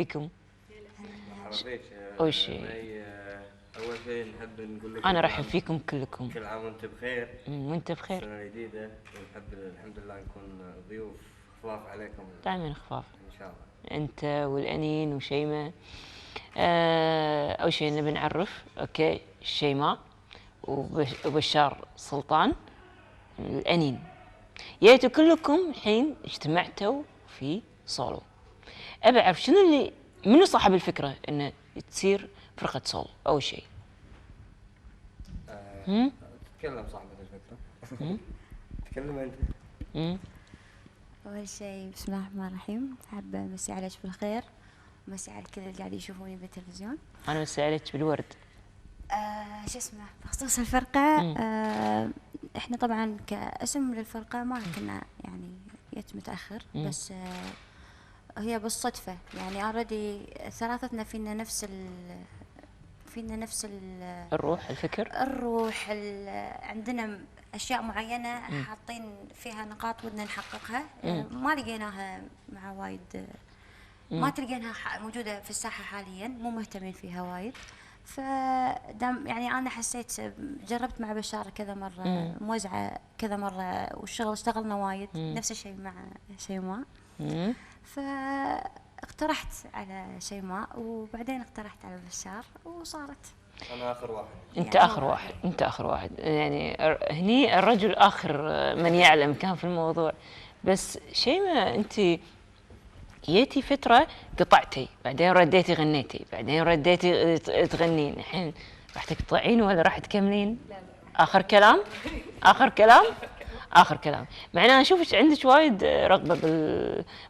بكم. مرحبا فيك. أول شيء أول شيء نحب نقول لكم أنا أرحب فيكم كلكم. كل عام وأنت بخير. وأنت بخير. السنة الجديدة ونحب الحمد لله نكون ضيوف خفاف عليكم دائما خفاف. إن شاء الله. أنت والأنين وشيماء. أول شيء نبي نعرف أوكي شيماء وبشار سلطان الأنين. ياتوا كلكم الحين اجتمعتوا في سولو. أبي أعرف شنو اللي منو صاحب الفكرة إنه تصير فرقة سولو أول شيء. تتكلم صاحبة الفكرة. تكلم أنت. أول شيء بسم الله الرحمن الرحيم، حابة أمسي عليك بالخير ومسي على الكل اللي قاعد يشوفوني بالتلفزيون. أنا مسي عليك بالورد. شو اسمه بخصوص الفرقة، إحنا طبعا كاسم للفرقة ما كنا يعني جت متأخر، بس هي بالصدفة يعني already ثلاثتنا فينا نفس الروح الروح عندنا أشياء معينة حاطين فيها نقاط ودنا نحققها. ما لقيناها مع وايد، ما تلقينها موجودة في الساحة حاليا، مو مهتمين فيها وايد. فدام يعني أنا حسيت جربت مع بشار كذا مرة، موزعة كذا مرة، والشغل اشتغلنا وايد. نفس الشيء مع شيماء. فاقترحت على شيماء وبعدين اقترحت على بشار وصارت. أنا آخر واحد. أنت آخر واحد. أنت آخر واحد يعني هني الرجل آخر من يعلم كان في الموضوع. بس شيماء أنت جيتي فترة قطعتي، بعدين رديتي غنيتي، بعدين رديتي تغنين، الحين راح تقطعين ولا راح تكملين؟ لا. آخر كلام؟ آخر كلام؟ آخر كلام. مع أن أنا أشوفك عندك وايد رغبة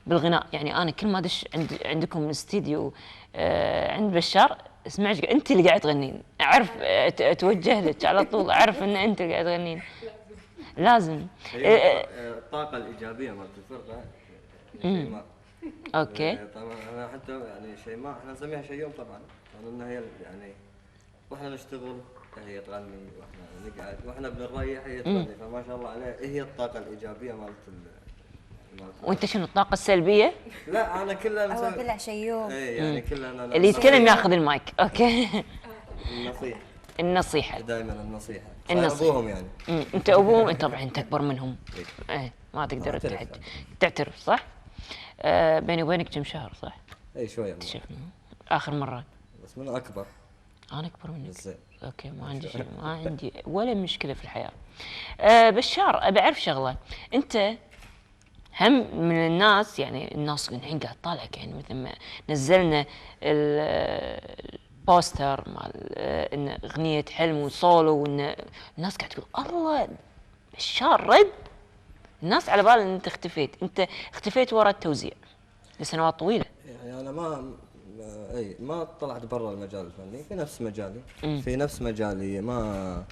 بالغناء، يعني أنا كل ما أدش عندكم الاستديو عند بشار اسمعك أنت اللي قاعد تغنين، أعرف أتوجه لك على طول، أعرف أن أنت اللي قاعد تغنين. لازم. الطاقة الإيجابية مالت الفرقة. شيماء. اوكي. طبعا انا حتى يعني شيماء احنا نسميها شيوم طبعا، لان هي يعني واحنا نشتغل هي تغني، واحنا نقعد واحنا بنريح هي تغني، فما شاء الله عليها هي الطاقة الإيجابية مالت وانت شنو الطاقة السلبية؟ لا انا كلها هو كلها شيوم. اي يعني كلها أنا اللي يتكلم ياخذ المايك. اوكي. النصيحة. النصيحة. دائما النصيحة. النصيحة. ابوهم يعني. انت ابوهم طبعا، انت اكبر منهم. ايه ما تقدر تعترف صح؟ بيني وبينك كم شهر صح؟ اي شوية. اكتشفنا اخر مرة. بس من اكبر. انا اكبر منك. زين. اوكي ما عندي شيء، ما عندي ولا مشكلة في الحياة. بشار ابي اعرف شغلة، انت هم من الناس يعني الناس اللي الحين قاعد تطالعك، يعني مثل ما نزلنا البوستر مال ان اغنيه حلم وسولو، وان الناس قاعد تقول الله بشار رد، الناس على بال ان انت اختفيت. انت اختفيت وراء التوزيع لسنوات طويله. يعني انا ما طلعت برا المجال الفني، في نفس مجالي. في نفس مجالي ما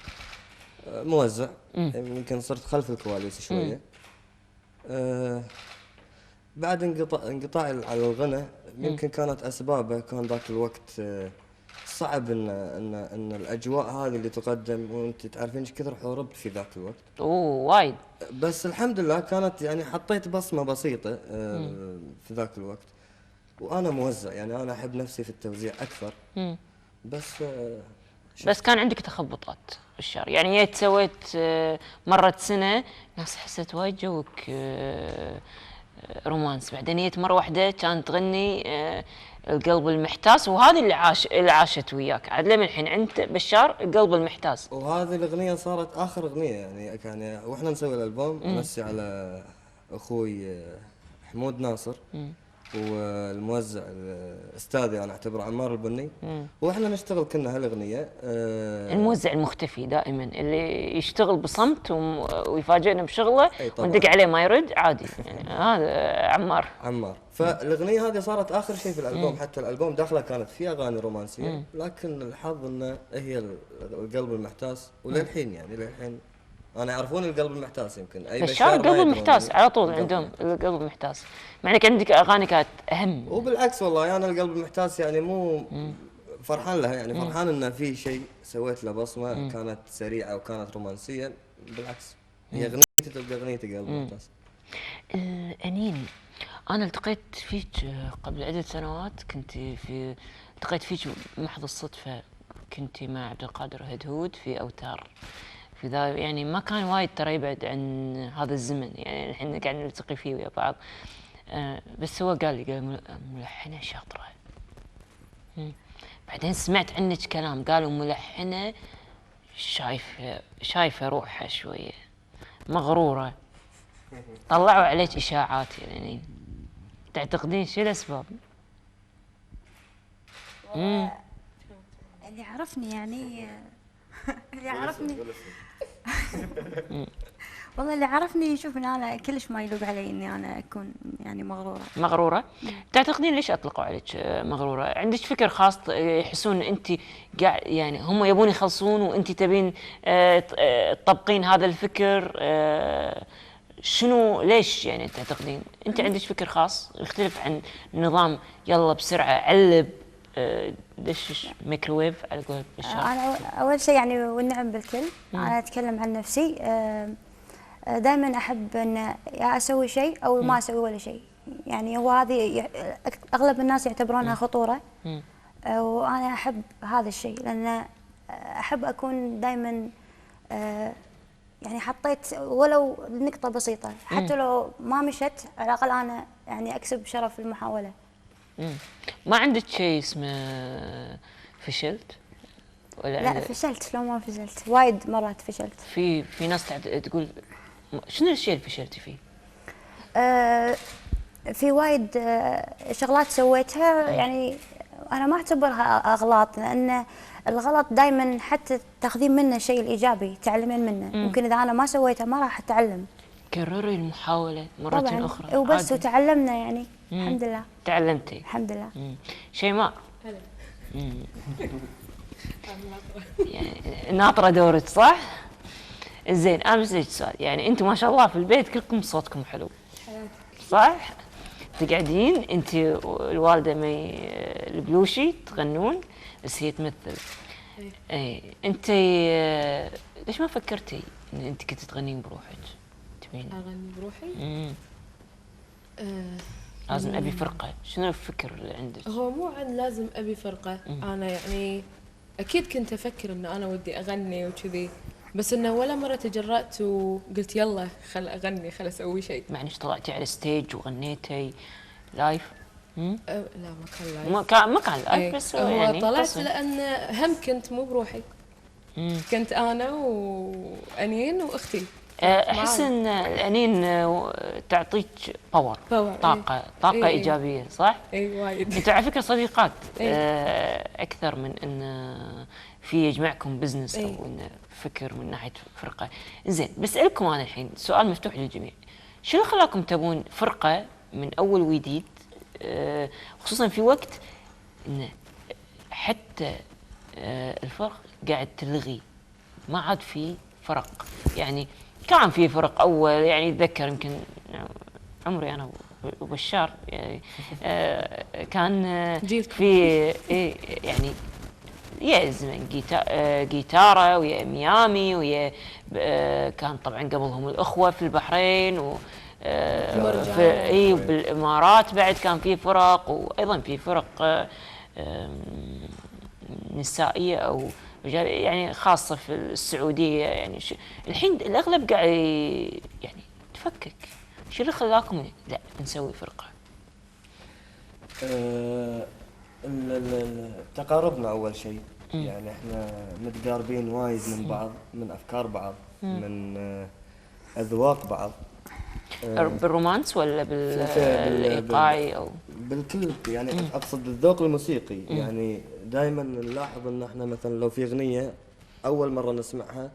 موزع. يمكن صرت خلف الكواليس شويه. بعد انقطاعي على الغنى، يمكن كانت اسبابه كان ذاك الوقت صعب ان الاجواء هذه اللي تقدم، وانت تعرفين ايش كثر حوربت في ذاك الوقت. وايد. بس الحمد لله كانت يعني حطيت بصمه بسيطه في ذاك الوقت. وانا موزع يعني انا احب نفسي في التوزيع اكثر. بس كان عندك تخبطات بالشهر، يعني جيت سويت مرت سنه ناس حسيت وايد جوك رومانس، بعدين جيت مره واحده كانت تغني القلب المحتاس، وهذه اللي عاشت وياك عاد لمن الحين انت بشار القلب المحتاس. وهذه الاغنيه صارت اخر اغنيه يعني كان واحنا نسوي الالبوم. امسي على اخوي حمود ناصر والموزع الاستاذي انا اعتبره عمار البني. واحنا نشتغل كنا هالاغنيه. الموزع المختفي دائما اللي يشتغل بصمت ويفاجئنا بشغله وندق عليه ما يرد عادي، يعني هذا عمار. فالاغنيه هذه صارت اخر شيء في الالبوم. حتى الالبوم داخله كانت فيها اغاني رومانسيه، لكن الحظ انه هي القلب المحتاس. وللحين يعني للحين انا يعرفون القلب المحتاس. يمكن اي بشار القلب المحتاس على طول عندهم القلب المحتاس، مع انك عندك اغاني كانت اهم. وبالعكس والله انا القلب المحتاس يعني مو فرحان لها، يعني فرحان انه في شيء سويت له بصمه كانت سريعه وكانت رومانسيه. بالعكس هي اغنيتي تبقى اغنيتي قلب المحتاس. الأنين انا التقيت فيك قبل عدة سنوات، التقيت فيك محض الصدفة. كنت مع عبد القادر هدهود في اوتار، في ذا يعني ما كان وايد ترى يبعد عن هذا الزمن، يعني الحين قاعد نلتقي فيه ويا بعض. بس هو قال ملحنة شاطرة. بعدين سمعت عنك كلام، قالوا ملحنة شايفة روحها شوية، مغرورة. طلعوا عليك إشاعات يعني، تعتقدين شو الأسباب؟ اللي عرفني يعني اللي عرفني والله اللي عرفني يشوف ان انا كلش ما يلوق علي اني انا اكون يعني مغرورة. تعتقدين ليش اطلقوا عليك مغرورة؟ عندك فكر خاص يحسون انت قاعد يعني هم يبون يخلصون وانت تبين تطبقين هذا الفكر؟ شنو ليش يعني تعتقدين انت عندك فكر خاص يختلف عن نظام يلا بسرعة علب دش ميكروويف على قول الشعب؟ انا اول شيء يعني والنعم بالكل. انا اتكلم عن نفسي، دائما احب ان يا اسوي شيء او ما اسوي ولا شيء. يعني هو هذه اغلب الناس يعتبرونها خطوره، وانا احب هذا الشيء لان احب اكون دائما يعني حطيت ولو نقطه بسيطه، حتى لو ما مشت على الاقل انا يعني اكسب شرف المحاوله. ما عندك شيء اسمه فشلت؟ ولا لا فشلت، لو ما فشلت وايد مرات فشلت. في ناس تقول شنو الشيء اللي فشلتي فيه؟ في وايد شغلات سويتها يعني انا ما اعتبرها اغلاط، لان الغلط دائما حتى تاخذين منه الشيء الايجابي تعلمين منه. ممكن اذا انا ما سويته ما راح اتعلم. كرري المحاولة مرة طبعاً أخرى وبس وتعلمنا يعني. الحمد لله. تعلمتي؟ الحمد لله. شيماء. يعني ناطرة دورك صح؟ زين أنا بسألك سؤال، يعني أنتم ما شاء الله في البيت كلكم صوتكم حلو صح؟ تقعدين أنت والوالدة مي البلوشي تغنون بس هي تمثل. اي أنت ليش ما فكرتي إن أنت كنت تغنين بروحك؟ تبين أغني بروحي؟ لازم أبي فرقة، شنو الفكر اللي عندك؟ هو مو عن لازم أبي فرقة. أنا يعني أكيد كنت أفكر إن أنا ودي أغني وكذي، بس إنه ولا مرة تجرأت وقلت يلا خل أغني خل أسوي شيء. معني طلعتي على ستيج وغنيتي لايف؟ لا ما كان لايف. ما كان لايف بس هو يعني طلعت قصة. لأن هم كنت مو بروحي. كنت أنا وأنين وأختي. احس ان الانين تعطيك باور طاقه ايجابيه صح؟ اي وايد. انتوا على فكره صديقات اكثر من ان في يجمعكم بزنس او ان فكر من ناحيه فرقه. زين بسالكم انا الحين سؤال مفتوح للجميع، شنو خلاكم تبون فرقه من اول وجديد، خصوصا في وقت ان حتى الفرق قاعد تلغي، ما عاد في فرق؟ يعني كان في فرق اول، يعني اتذكر يمكن عمري انا وبشار يعني كان في يعني يا زمن جيتارة ويا ميامي ويا كان طبعا قبلهم الاخوه في البحرين و في بالامارات بعد كان في فرق، وايضا في فرق نسائيه او يعني خاصة في السعودية. يعني الحين الأغلب قاعد يعني تفكك، شو اللي خلاكم لا نسوي فرقة؟ تقاربنا أول شيء، يعني إحنا متقاربين وايد من بعض، من أفكار بعض، من أذواق بعض. بالرومانس ولا بالإيقاعي أو بالكل؟ يعني أقصد الذوق الموسيقي. يعني دائما نلاحظ ان احنا مثلا لو في اغنيه اول مره نسمعها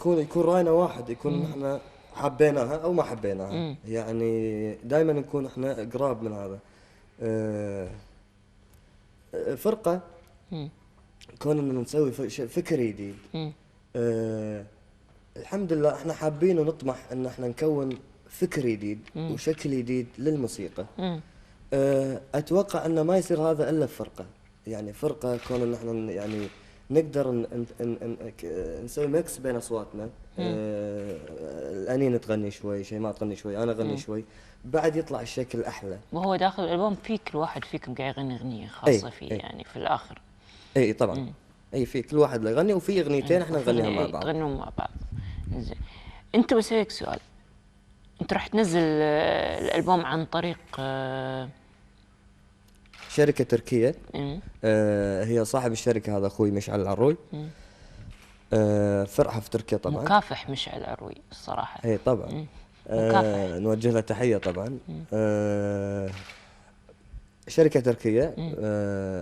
يكون راينا واحد، يكون احنا حبيناها او ما حبيناها. يعني دائما نكون احنا قراب من هذا. فرقه كون اننا نسوي فكر جديد. الحمد لله احنا حابين ونطمح ان احنا نكون فكر جديد وشكل جديد للموسيقى. اتوقع انه ما يصير هذا الا بفرقه. يعني فرقه كون ان احنا يعني نقدر نسوي ميكس بين اصواتنا. الانين تغني شوي، شيماء تغني شوي، انا اغني شوي، بعد يطلع الشكل احلى. وهو داخل الالبوم في كل واحد فيكم قاعد يغني اغنيه خاصه فيه يعني في الاخر. اي طبعا. اي في كل واحد له يغني، وفي اغنيتين احنا نغنيها مع بعض. تغنون مع بعض. زين. انت بسألك سؤال، انت راح تنزل الالبوم عن طريق شركة تركية. هي صاحب الشركة هذا اخوي مشعل العروي. فرعها في تركيا طبعا. مكافح مشعل العروي الصراحة. اي طبعا. نوجه له تحية طبعا. شركة تركية.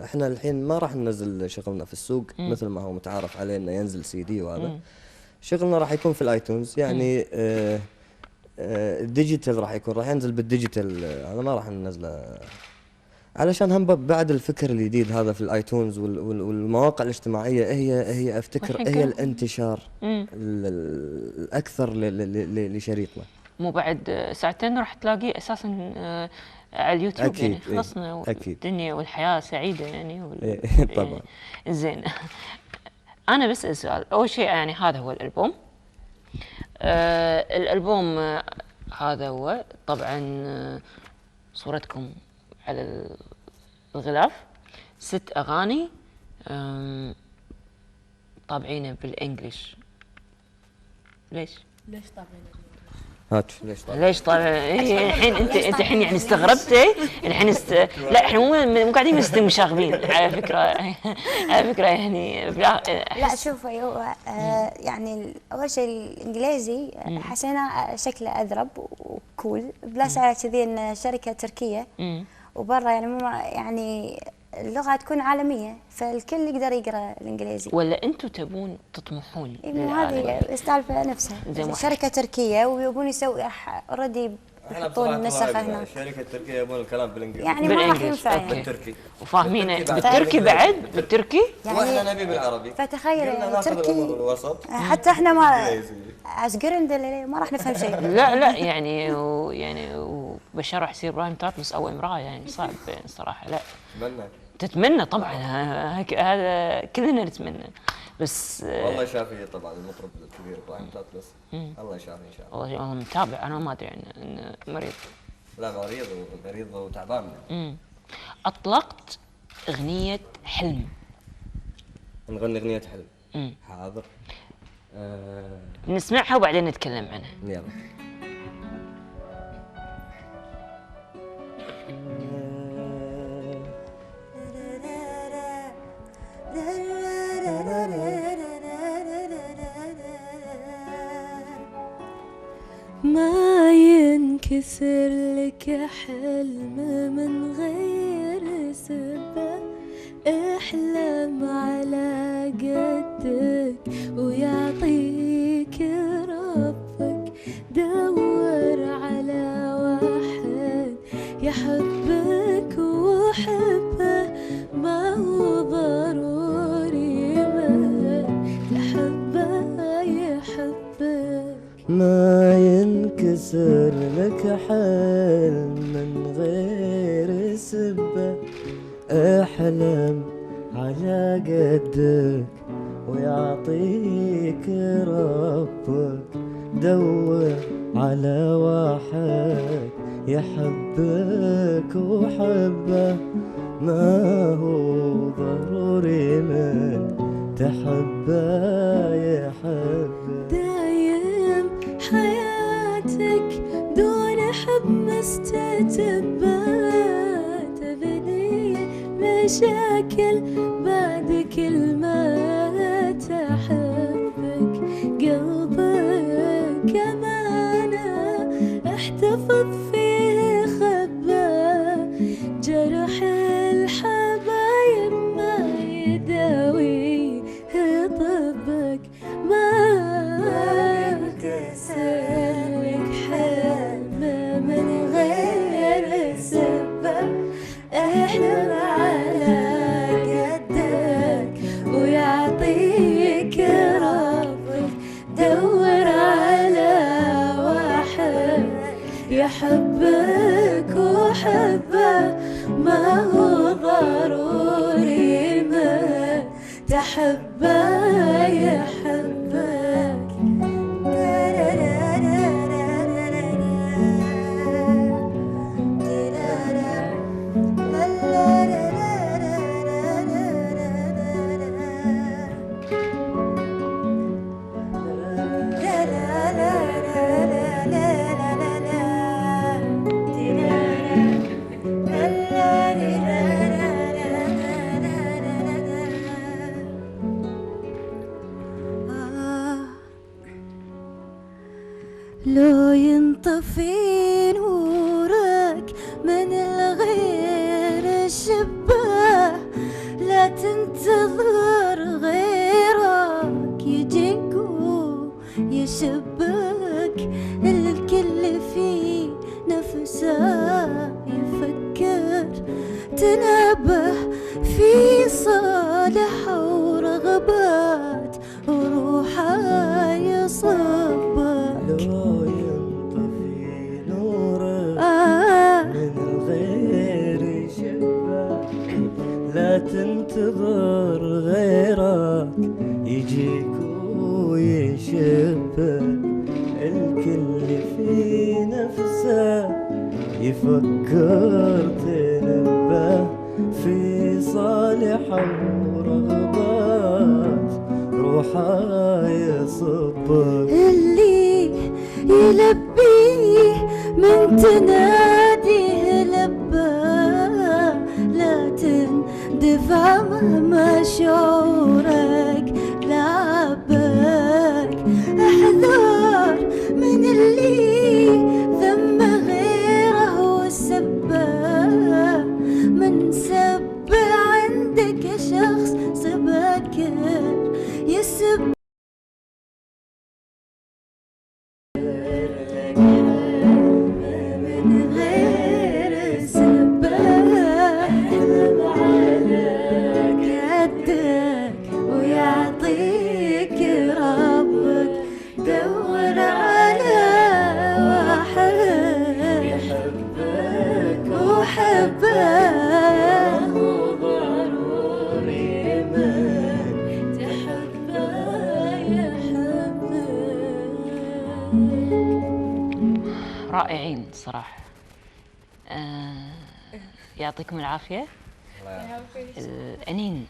احنا الحين ما راح ننزل شغلنا في السوق مثل ما هو متعارف عليه انه ينزل سي دي وهذا. شغلنا راح يكون في الايتونز يعني. الديجيتال راح ينزل بالديجيتال. هذا ما راح ننزله علشان هم بعد الفكر الجديد هذا في الايتونز والمواقع الاجتماعيه هي افتكر هي الانتشار الاكثر لشريطنا. مو بعد ساعتين راح تلاقيه اساسا على اليوتيوب. أكيد يعني خلصنا. أكيد. الدنيا والحياه سعيده يعني طبعا. زين. انا بسأل سؤال. اول شيء يعني هذا هو الالبوم. الالبوم هذا هو طبعا صورتكم على الغلاف 6 اغاني طابعينه بالانجلش. ليش طابعينه؟ هات ليش طالع الحين انت الحين يعني استغربتي الحين لا احنا مو قاعدين مشاغبين على فكره يعني لا شوف هو يعني اول شيء الانجليزي حسينا شكله اذرب وكول بلس على كذي ان شركه تركيه وبرا يعني مو يعني اللغه تكون عالميه فالكل يقدر يقرا الانجليزي. ولا انتم تبون تطمحون؟ هذه السالفه نفسها. شركه تركيه ويبون يسوي اوريدي يحطون نسخه هنا. شركه تركيه يبون الكلام بالانجليزي يعني ما راح ينفع يعني. بالتركي وفاهمين بالتركي بعد بالتركي يعني واحنا نبي بالعربي. فتخيل التركي حتى احنا عسقرند ما راح نفهم شيء. لا يعني وبشار حسين ابراهيم تاتمس او امراه يعني صعب صراحه. لا تتمنى طبعا هذا كلنا نتمنى بس والله يشافيه طبعا المطرب الكبير ابراهيم تاتمس. الله يشافيه ان شاء الله. والله متابع انا ما ادري انه مريض. لا مريض وتعبان. اطلقت اغنيه حلم. نغني اغنيه حلم. حاضر. نسمعها وبعدين نتكلم عنها. يلا. ما ينكسر لك حلم من غير سبب. احلم على قدك ويعطيك ربك. دور على واحد يحبك وحبه. ما هو ضروري ما تحبه يحبك. ما ينكسر لك حلم من غير سبة. احلم على قدك ويعطيك ربك. دور على واحد يحبك وحبه. ما هو ضروري من تحبه يحبه. دايم حياتك دون حب مستتبة. تبني مشاكل بعد كل ما تحبك. قلبك أمانة احتفظ فيه خبى. جرح الحبايب ما يداوي طبك. ما ينكسر لك حلم من غير سبب. احلم على قدك ويعطيك ربك. دور على واحد يحبك وحبه. ما هو ضروري ما تحبه يحبك لو ينطفي نورك من الغير الشبه لا تنتظر غيرك يجيك ويشبك الكل في نفسه يفكر تنبه في صالح ورغبات وروحه يصبك لو ينطفي نورك من الغير يشبك لا تنتظر غيرك يجيك ويشبك الكل في نفسه يفكر تنبه في صالحه ورغبات روحه يصبك اللي يلبيه من تناديه لباه لا تندفع مهما شعورك لعبك احذر من اللي ذم غيره وسبه من سب عندك شخص سبك يسب من غير سبه عليك يدك ويعطيك ربك دور على واحد يحبك وحبك وضروري من تحبه يحبك. رائعين صراحة. يعطيكم العافية. أنين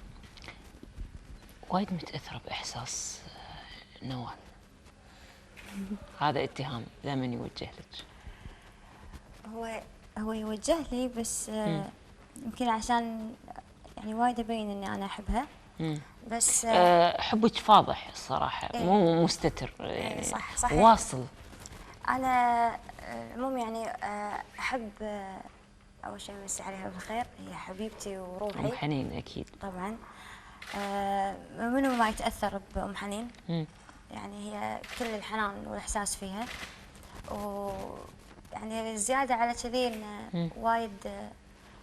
وايد متأثرة بإحساس نوال. هذا اتهام دائما يوجه لك. هو يوجه لي بس يمكن عشان يعني وايد ابين اني انا احبها. بس حبك فاضح الصراحة. مو مستتر يعني. صح صح. واصل. انا المهم يعني احب اول شيء امسي عليها بالخير، هي حبيبتي وروحي. أم حنين اكيد. طبعا. منو ما يتاثر بأم حنين. يعني هي كل الحنان والاحساس فيها، ويعني زياده على كذي ان وايد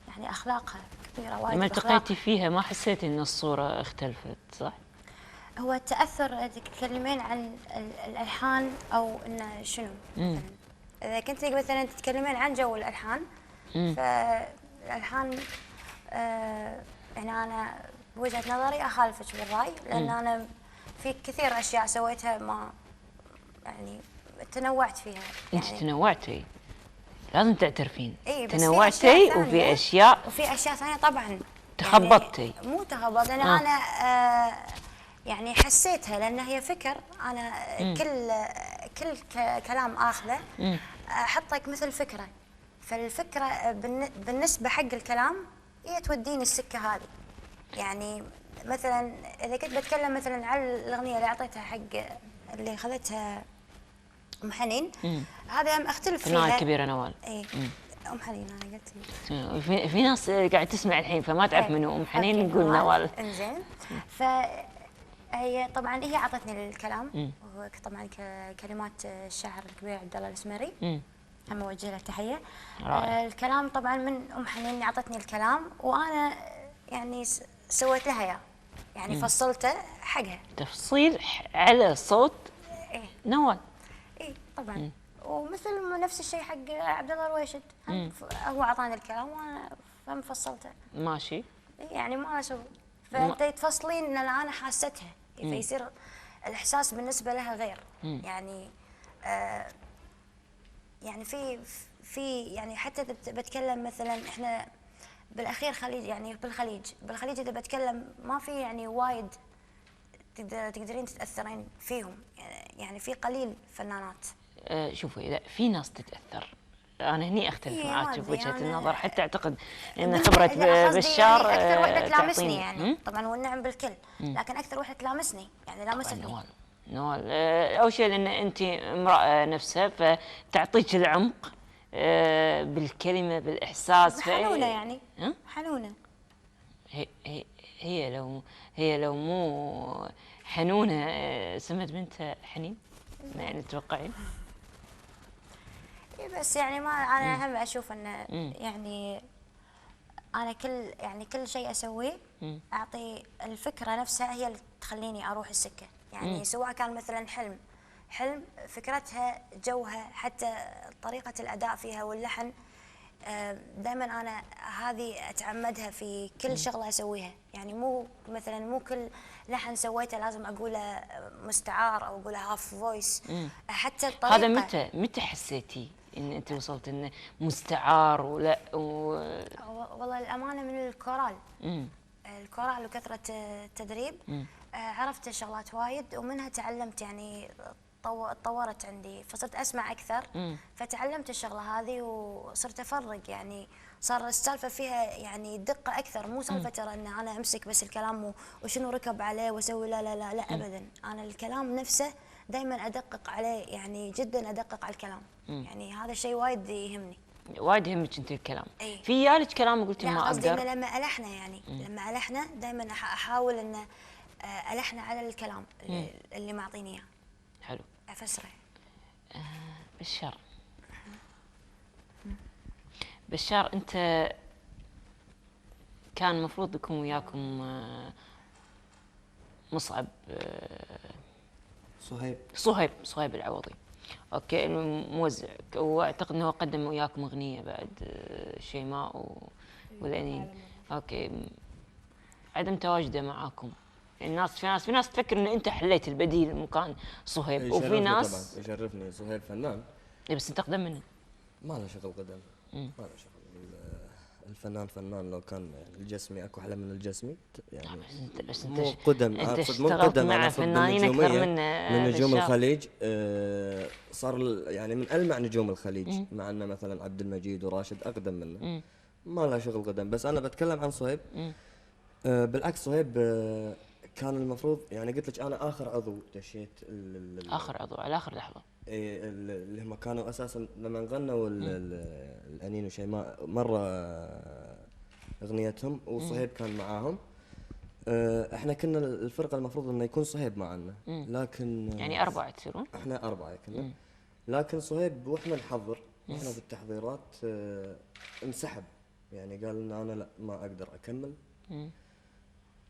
يعني اخلاقها كبيره وايد. لما التقيتي فيها ما حسيتي ان الصورة اختلفت صح؟ هو التاثر تتكلمين عن الالحان او انه شنو؟ مثلا اذا كنت مثلا تتكلمين عن جو الالحان فالالحان يعني انا بوجهه نظري اخالفك بالراي، لان انا في كثير اشياء سويتها ما يعني تنوعت فيها. انت يعني تنوعتي لازم تعترفين. إيه، بس تنوعتي في وفي اشياء وفي اشياء ثانيه طبعا تخبطتي. يعني مو تخبط، انا يعني حسيتها لان هي فكر. انا كل كلام اخذه احطه مثل فكره، فالفكره بالنسبه حق الكلام هي توديني السكه هذه. يعني مثلا اذا كنت بتكلم مثلا على الاغنيه اللي اعطيتها حق اللي اخذتها ام حنين، هذا اختلف فيها. فنانة كبيرة نوال. اي ام حنين انا قلت في ناس قاعد تسمع الحين فما تعرف منو ام حنين، نقول نوال. انزين. فهي طبعا هي اعطتني الكلام، وهو طبعا كلمات الشاعر الكبير عبد الله الاسمري. هم اوجه له تحيه. الكلام طبعا من ام حنين، اعطتني الكلام وانا يعني سويت لها اياه، يعني فصلته حقها تفصيل على صوت نوال. اي طبعا. ومثل نفس الشيء حق عبد الله الرويشد، هو اعطاني الكلام وانا فصلته. ماشي. يعني ما اسوي فانت تفصلين ان انا حاستها، فيصير الاحساس بالنسبه لها غير. يعني يعني في يعني حتى إذا بتكلم مثلا احنا بالاخير خليج، يعني بالخليج اذا بتكلم ما في يعني وايد تقدرين تتاثرين فيهم، يعني في قليل فنانات. شوفي، لا في ناس تتاثر. انا هني اختلف إيه، معك ما في أدري، وجهه أنا النظر، حتى اعتقد ان خبره لا، قصدي بشار يعني اكثر وحده تلامسني تعطيني. يعني طبعا والنعم بالكل، لكن اكثر وحده تلامسني يعني لامستني. نوال اول شيء لان انت امراه نفسها، فتعطيك العمق بالكلمه بالاحساس. حنونه يعني ها؟ حنونه. هي هي هي لو مو حنونه سمت بنتها حنين، يعني تتوقعين؟ إيه بس يعني ما انا هم اشوف انه يعني انا كل شيء اسويه اعطي الفكره نفسها هي اللي تخليني اروح السكه. يعني سواء كان مثلا حلم فكرتها جوها حتى طريقه الاداء فيها واللحن، دائما انا هذه اتعمدها في كل شغله اسويها. يعني مو مثلا مو كل لحن سويته لازم اقوله مستعار او اقوله هاف فويس. حتى الطريقه هذا متى حسيتي ان انت وصلت انه مستعار ولا والله الامانه من الكورال وكثره التدريب عرفت شغلات وايد، ومنها تعلمت يعني تطورت عندي فصرت اسمع اكثر. فتعلمت الشغله هذه وصرت افرق، يعني صار السالفه فيها يعني دقه اكثر. مو سالفه ترى ان انا امسك بس الكلام وشنو ركب عليه واسوي، لا لا لا لا ابدا. انا الكلام نفسه دائما ادقق عليه، يعني جدا ادقق على الكلام. يعني هذا الشيء وايد يهمني. وايد يهمك انت الكلام؟ أي. في يالك كلام قلتي لا ما قصدي اقدر؟ انه لما الحنه يعني لما الحنه دائما احاول ان الحنه على الكلام اللي معطيني اياه، حلو. افسره. بشار انت كان المفروض يكون وياكم مصعب، صهيب العوضي، اوكي، الموزع، واعتقد انه قدم وياكم اغنيه بعد، شيماء والانين. اوكي، عدم تواجده معاكم. في ناس تفكر ان انت حليت البديل مكان صهيب، وفي ناس طبعا يشرفني صهيب فنان. بس انت اقدم منه. ما له شغل قدم، ما له شغل. الفنان فنان، لو كان يعني الجسمي اكو احلى من الجسمي يعني. بس مو قدم، انت اقصد مو اشتغلت قدم، مع انا اقصد فنانين اكثر من نجوم بشار. الخليج. صار يعني من ألمع نجوم الخليج، مع انه مثلا عبد المجيد وراشد اقدم منه. ما له شغل قدم. بس انا بتكلم عن صهيب. بالعكس صهيب كان المفروض، يعني قلت لك انا اخر عضو دشيت اخر عضو على اخر لحظه. اللي هم كانوا اساسا لما غنوا الانين وشيماء مره اغنيتهم، وصهيب كان معاهم. احنا كنا الفرقه المفروض انه يكون صهيب معنا، لكن يعني 4 تصيرون؟ احنا 4 كنا. لكن صهيب واحنا نحضر، واحنا بالتحضيرات انسحب. يعني قال لنا انا لا، ما اقدر اكمل.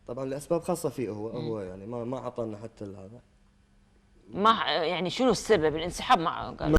طبعا لاسباب خاصه فيه هو يعني ما اعطانا حتى هذا. ما يعني شنو السبب الانسحاب؟ ما قال